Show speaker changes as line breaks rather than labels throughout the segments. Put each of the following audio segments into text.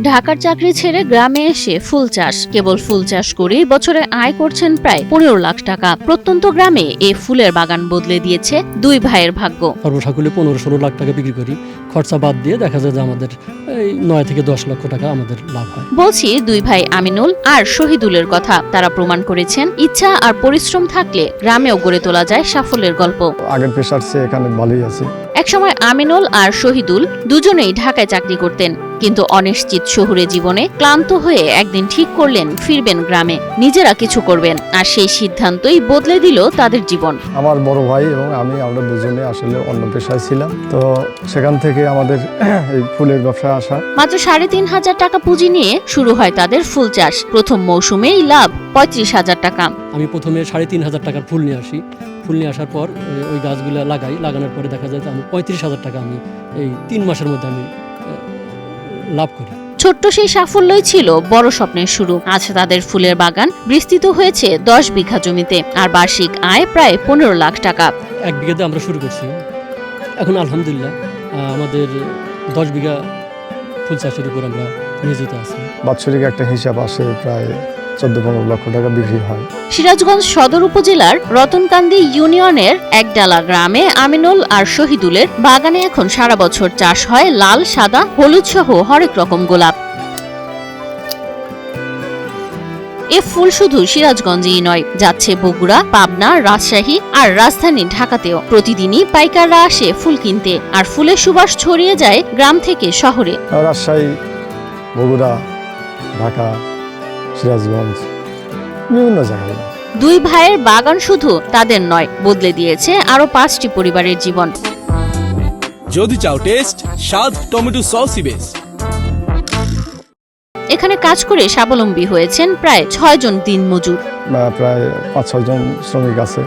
ঢাকার চাকরি ছেড়ে গ্রামে এসে ফুল চাষ, কেবল ফুল চাষ করেই বছরে আয় করছেন প্রায় 15 লাখ টাকা। প্রত্যন্ত গ্রামে এই ফুলের বাগান বদলে দিয়েছে দুই ভাইয়ের ভাগ্য।
সর্বসাকুল্যে 15-16 লাখ টাকা বিক্রি করি, খরচা বাদ দিয়ে দেখা যায় যে আমাদের এই 9 থেকে 10 লক্ষ টাকা আমাদের লাভ হয়।
বলছি দুই ভাই আমিনুল আর শহীদুলের কথা। তারা প্রমাণ করেছেন ইচ্ছা আর পরিশ্রম থাকলে গ্রামেও গড়ে তোলা যায় সাফল্যের গল্প।
আগের পেশার চেয়ে এখানে ভালোই আছে।
একসময় আমিনুল আর শহীদুল দুজনেই ঢাকায় চাকরি করতেন, কিন্তু অনিশ্চিত শহুরে জীবনে ক্লান্ত হয়ে একদিন ঠিক করলেন ফিরবেন গ্রামে, নিজেরা কিছু করবেন। আর সেই সিদ্ধান্তই বদলে দিল তাদের জীবন।
আমার বড় ভাই এবং আমরা দুজনে আসলে অন্য পেশায় ছিলাম, তো সেখান থেকে আমাদের এই ফুলের ব্যবসায় আসা।
মাত্র 3,500 টাকা পুঁজি নিয়ে শুরু হয় তাদের ফুল চাষ। প্রথম মৌসুমেই লাভ 35,000 টাকা।
আমি প্রথমে 3,500 টাকার ফুল নিয়ে আসি। ফুল নিয়ে আসার পর ওই গাছগুলো লাগানোর পরে দেখা যায় যে আমি 35,000 টাকা আমি এই 3 মাসের মধ্যে আমি লাভ করি।
ছোট্ট সেই সাফল্যই ছিল বড় স্বপ্নের শুরু। আজ তাদের ফুলের বাগান বিস্তৃত হয়েছে 10 বিঘা জমিতে, আর বার্ষিক আয় প্রায় 15 লাখ টাকা।
1 বিঘাতে আমরা শুরু করছি, এখন আলহামদুলিল্লাহ আমাদের 10 বিঘা ফুল চাষের উপর আমরা নিয়োজিত আছি।
বাৎসরিক একটা হিসাব আসে, প্রায় 14-15 লক্ষ টাকা বিক্রি হয়।
সিরাজগঞ্জ সদর উপজেলার রতনকান্দি ইউনিয়নের একডালা গ্রামে আমিনুল আর শহীদুলের বাগানে এখন সারা বছর চাষ হয় লাল, সাদা, হলুদ সহ হরেক রকম গোলাপ। এ ফুল শুধু সিরাজগঞ্জেই নয়, যাচ্ছে বগুড়া, পাবনা, রাজশাহী আর রাজধানী ঢাকাতেও। প্রতিদিনই পাইকাররা আসে ফুল কিনতে, আর ফুলের সুবাস ছড়িয়ে যায় গ্রাম থেকে শহরে।
রাজশাহী, বগুড়া, ঢাকা, সিরাজগঞ্জ, বিভিন্ন জায়গায়।
দুই ভাইয়ের বাগান শুধু তাদের নয়, বদলে দিয়েছে আরো 5টি পরিবারের জীবন।
যদি চাও টেস্ট, স্বাদ, টমেটো সসই বেশ।
এখানে কাজ করে স্বাবলম্বী হয়েছেন প্রায় 6 জন দিনমজুর।
প্রায় 5-6 জন শ্রমিক আছে,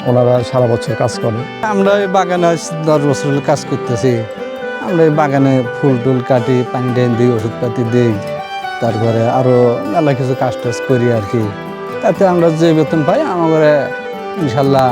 ওনারা সারা বছর কাজ করে।
আমরা এই বাগানে 10 বছর হলো কাজ করতেছি। আমরা এই বাগানে ফুল টুল কাটি, পানি টাইন দিই, ওষুধপাতি দিই, তারপরে আরো মেলা কিছু কাজ টাজ করি আর কি। তাতে আমরা যে বেতন পাই আমার ইনশাল্লাহ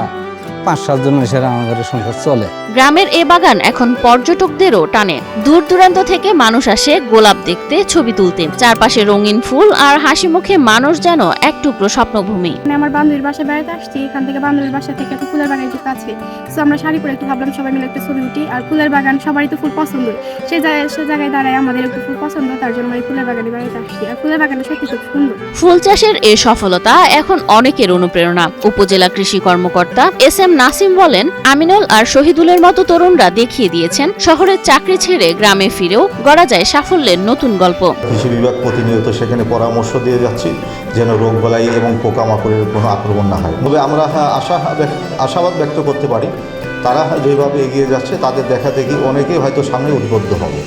5-7 জন মানুষের আমার সংসার চলে।
গ্রামের এ বাগান এখন পর্যটকদেরও টানে। দূর দূরান্ত থেকে মানুষ আসে গোলাপ দেখতে, ছবি তুলতে। চারপাশে রঙিন ফুল আর হাসি মুখে মানুষ যেন এক টুকরো স্বপ্নভূমি।
আমার বান্ধবীর বাসায় বেড়াতে আসছি, এখান থেকে বান্ধবীর বাসা থেকে একটা ফুলের বাগান একটু কাছে, তো আমরা শাড়ি পরে একটু ভাবলাম সবাই মিলে একটা ছবি উঠি। আর ফুলের বাগান সবারই তো ফুল পছন্দ, সে জায়গায় দাঁড়ায় আমাদের একটু ফুল পছন্দ, তার জন্য এই ফুলের বাগানে বেড়াতে আসছি। আর ফুলের বাগানটা সত্যি খুব সুন্দর।
ফুল চাষের এই সফলতা এখন অনেকের অনুপ্রেরণা। উপজেলা কৃষি কর্মকর্তা SM নাসিম বলেন, আমিনুল আর শহীদুলের মতো তরুণরা দেখিয়ে দিয়েছেন শহরের চাকরি ছেড়ে গ্রামে ফিরেও গড়া যায় সাফল্যের নতুন গল্প।
কৃষি বিভাগ প্রতিনিয়ত সেখানে পরামর্শ দিয়ে যাচ্ছি যেন রোগবালাই এবং পোকামাকড়ের কোনো আক্রমণ না হয়। তবে আমরা আশাবাদ ব্যক্ত করতে পারি, তারা যেভাবে এগিয়ে যাচ্ছে তাদের দেখা দেখি অনেকেই হয়তো সামনে উদ্বুদ্ধ হবে।